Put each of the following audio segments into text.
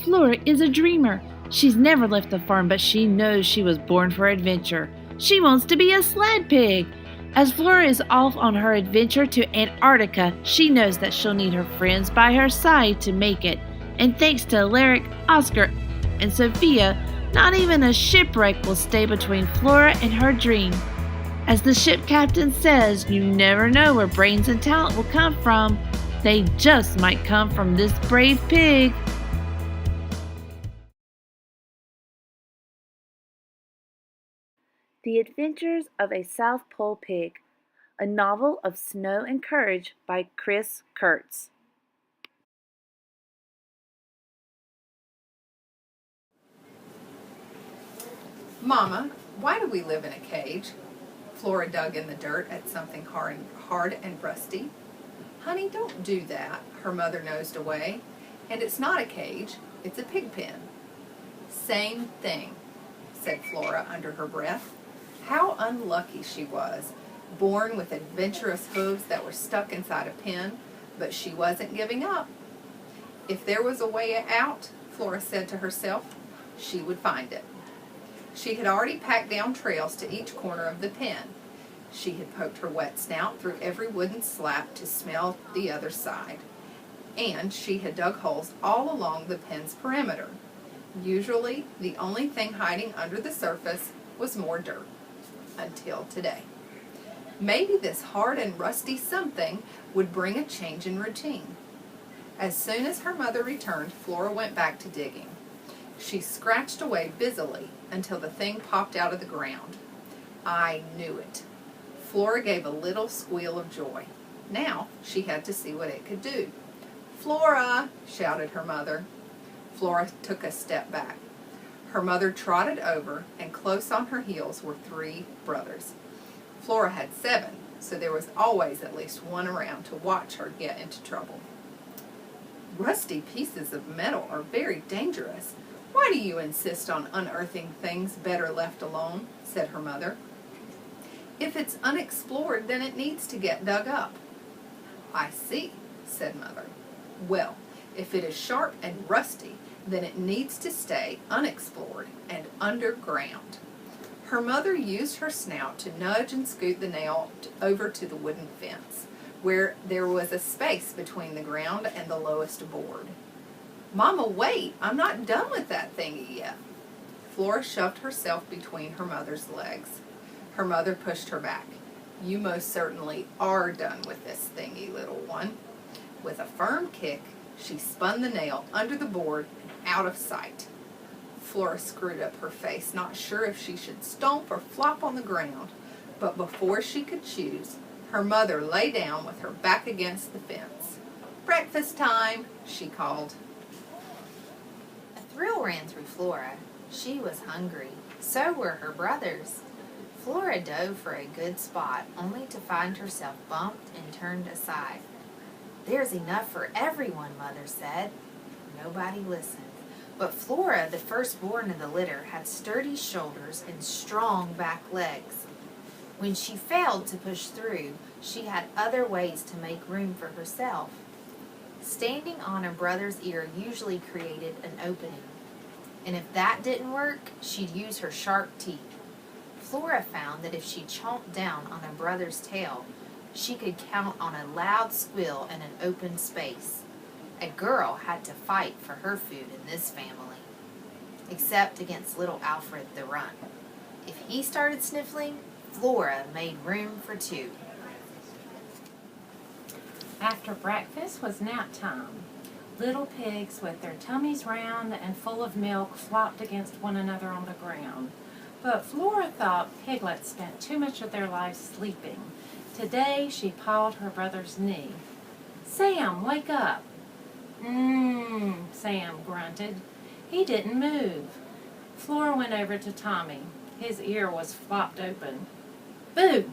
Flora is a dreamer. She's never left the farm, but she knows she was born for adventure. She wants to be a sled pig. As Flora is off on her adventure to Antarctica, she knows that she'll need her friends by her side to make it. And thanks to Alaric, Oscar, and Sophia, not even a shipwreck will stay between Flora and her dream. As the ship captain says, you never know where brains and talent will come from. They just might come from this brave pig. The Adventures of a South Pole Pig, a novel of snow and courage by Chris Kurtz. Mama, why do we live in a cage? Flora dug in the dirt at something hard and rusty. Honey, don't do that, her mother nosed away. And it's not a cage, it's a pig pen. Same thing, said Flora under her breath. How unlucky she was, born with adventurous hooves that were stuck inside a pen, but she wasn't giving up. If there was a way out, Flora said to herself, she would find it. She had already packed down trails to each corner of the pen. She had poked her wet snout through every wooden slat to smell the other side. And she had dug holes all along the pen's perimeter. Usually, the only thing hiding under the surface was more dirt. Until today. Maybe this hard and rusty something would bring a change in routine. As soon as her mother returned, Flora went back to digging. She scratched away busily until the thing popped out of the ground. I knew it. Flora gave a little squeal of joy. Now she had to see what it could do. Flora, shouted her mother. Flora took a step back. Her mother trotted over, and close on her heels were 3 brothers. Flora had 7, so there was always at least one around to watch her get into trouble. Rusty pieces of metal are very dangerous. Why do you insist on unearthing things better left alone? Said her mother. If it's unexplored, then it needs to get dug up. I see, said Mother. Well, if it is sharp and rusty, then it needs to stay unexplored and underground. Her mother used her snout to nudge and scoot the nail over to the wooden fence, where there was a space between the ground and the lowest board. Mama, wait, I'm not done with that thingy yet. Flora shoved herself between her mother's legs. Her mother pushed her back. You most certainly are done with this thingy, little one. With a firm kick, she spun the nail under the board and out of sight. Flora screwed up her face, not sure if she should stomp or flop on the ground. But before she could choose, her mother lay down with her back against the fence. Breakfast time, she called. A thrill ran through Flora. She was hungry. So were her brothers. Flora dove for a good spot, only to find herself bumped and turned aside. There's enough for everyone, Mother said. Nobody listened. But Flora, the firstborn of the litter, had sturdy shoulders and strong back legs. When she failed to push through, she had other ways to make room for herself. Standing on her brother's ear usually created an opening. And if that didn't work, she'd use her sharp teeth. Flora found that if she chomped down on her brother's tail, she could count on a loud squeal and an open space. A girl had to fight for her food in this family, except against little Alfred the runt. If he started sniffling, Flora made room for 2. After breakfast was nap time. Little pigs with their tummies round and full of milk flopped against one another on the ground. But Flora thought piglets spent too much of their lives sleeping. Today she pawed her brother's knee. "Sam, wake up!" Sam grunted. He didn't move. Flora went over to Tommy. His ear was flopped open. "Boo!"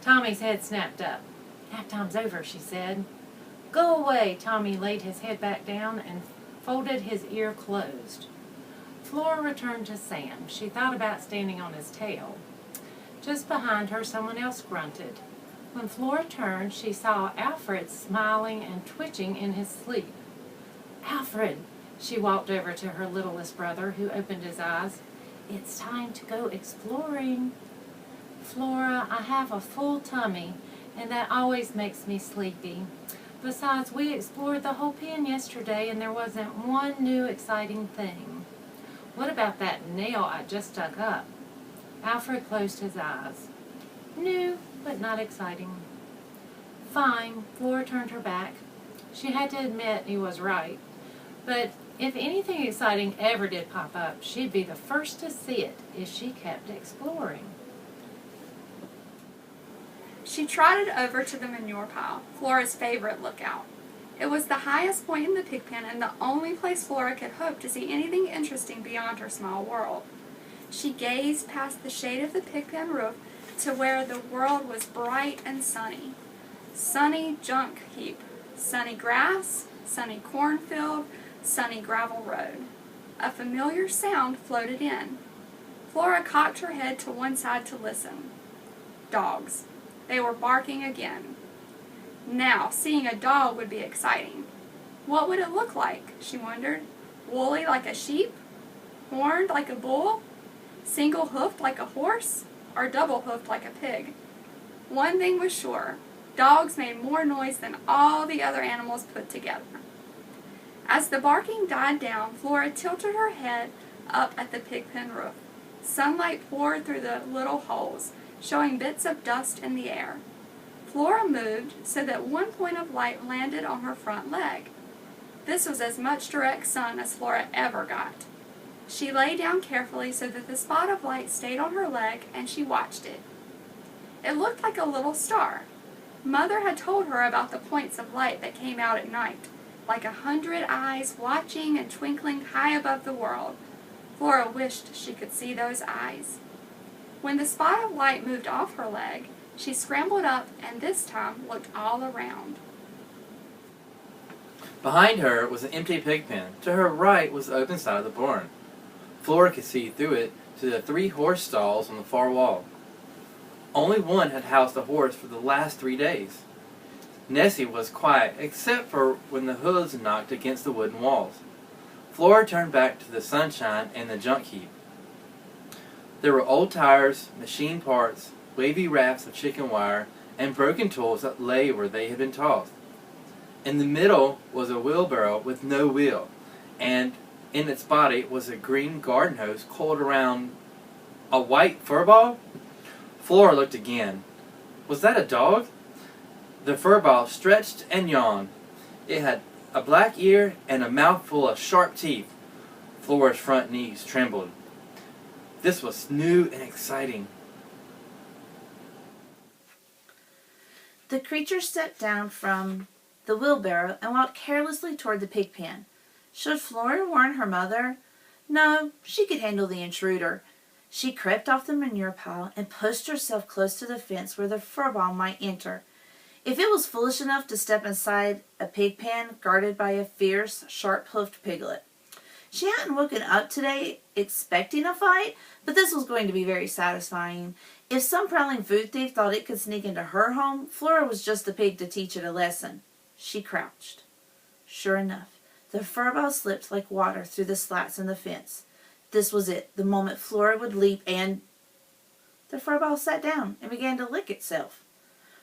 Tommy's head snapped up. "Nap time's over," she said. "Go away." Tommy laid his head back down and folded his ear closed. Flora returned to Sam. She thought about standing on his tail. Just behind her, someone else grunted. When Flora turned, she saw Alfred smiling and twitching in his sleep. "Alfred, She walked over to her littlest brother, who opened his eyes. "It's time to go exploring." "Flora, I have a full tummy, and that always makes me sleepy. Besides, we explored the whole pen yesterday, and there wasn't one new exciting thing." "What about that nail I just dug up?" Alfred closed his eyes. "New, but not exciting." "Fine." Flora turned her back. She had to admit he was right. But if anything exciting ever did pop up, she'd be the first to see it if she kept exploring. She trotted over to the manure pile, Flora's favorite lookout. It was the highest point in the pig pen and the only place Flora could hope to see anything interesting beyond her small world. She gazed past the shade of the pig pen roof to where the world was bright and sunny. Sunny junk heap, sunny grass, sunny cornfield, sunny gravel road. A familiar sound floated in. Flora cocked her head to one side to listen. Dogs. They were barking again. Now, seeing a dog would be exciting. What would it look like, she wondered? Woolly like a sheep? Horned like a bull? Single-hoofed like a horse? Or double-hoofed like a pig? One thing was sure. Dogs made more noise than all the other animals put together. As the barking died down, Flora tilted her head up at the pig pen roof. Sunlight poured through the little holes, showing bits of dust in the air. Flora moved so that one point of light landed on her front leg. This was as much direct sun as Flora ever got. She lay down carefully so that the spot of light stayed on her leg, and she watched it. It looked like a little star. Mother had told her about the points of light that came out at night, like 100 eyes watching and twinkling high above the world. Flora wished she could see those eyes. When the spot of light moved off her leg, she scrambled up and this time looked all around. Behind her was an empty pig pen. To her right was the open side of the barn. Flora could see through it to the 3 horse stalls on the far wall. Only one had housed a horse for the last 3 days. Nessie was quiet, except for when the hooves knocked against the wooden walls. Flora turned back to the sunshine and the junk heap. There were old tires, machine parts, wavy rafts of chicken wire, and broken tools that lay where they had been tossed. In the middle was a wheelbarrow with no wheel, and in its body was a green garden hose coiled around a white furball. Flora looked again. Was that a dog? The furball stretched and yawned. It had a black ear and a mouthful of sharp teeth. Flora's front knees trembled. This was new and exciting. The creature stepped down from the wheelbarrow and walked carelessly toward the pig pen. Should Flora warn her mother? No, she could handle the intruder. She crept off the manure pile and pushed herself close to the fence where the furball might enter. If it was foolish enough to step inside a pig pen guarded by a fierce, sharp-hoofed piglet. She hadn't woken up today expecting a fight, but this was going to be very satisfying. If some prowling food thief thought it could sneak into her home, Flora was just the pig to teach it a lesson. She crouched. Sure enough, the furball slipped like water through the slats in the fence. This was it, the moment Flora would leap and... The furball sat down and began to lick itself.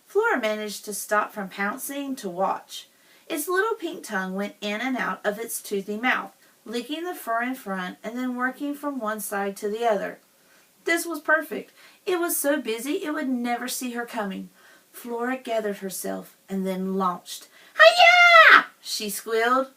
Flora managed to stop from pouncing to watch. Its little pink tongue went in and out of its toothy mouth, licking the fur in front and then working from one side to the other. This was perfect. It was so busy it would never see her coming. Flora gathered herself and then launched. "Hi-ya!" she squealed.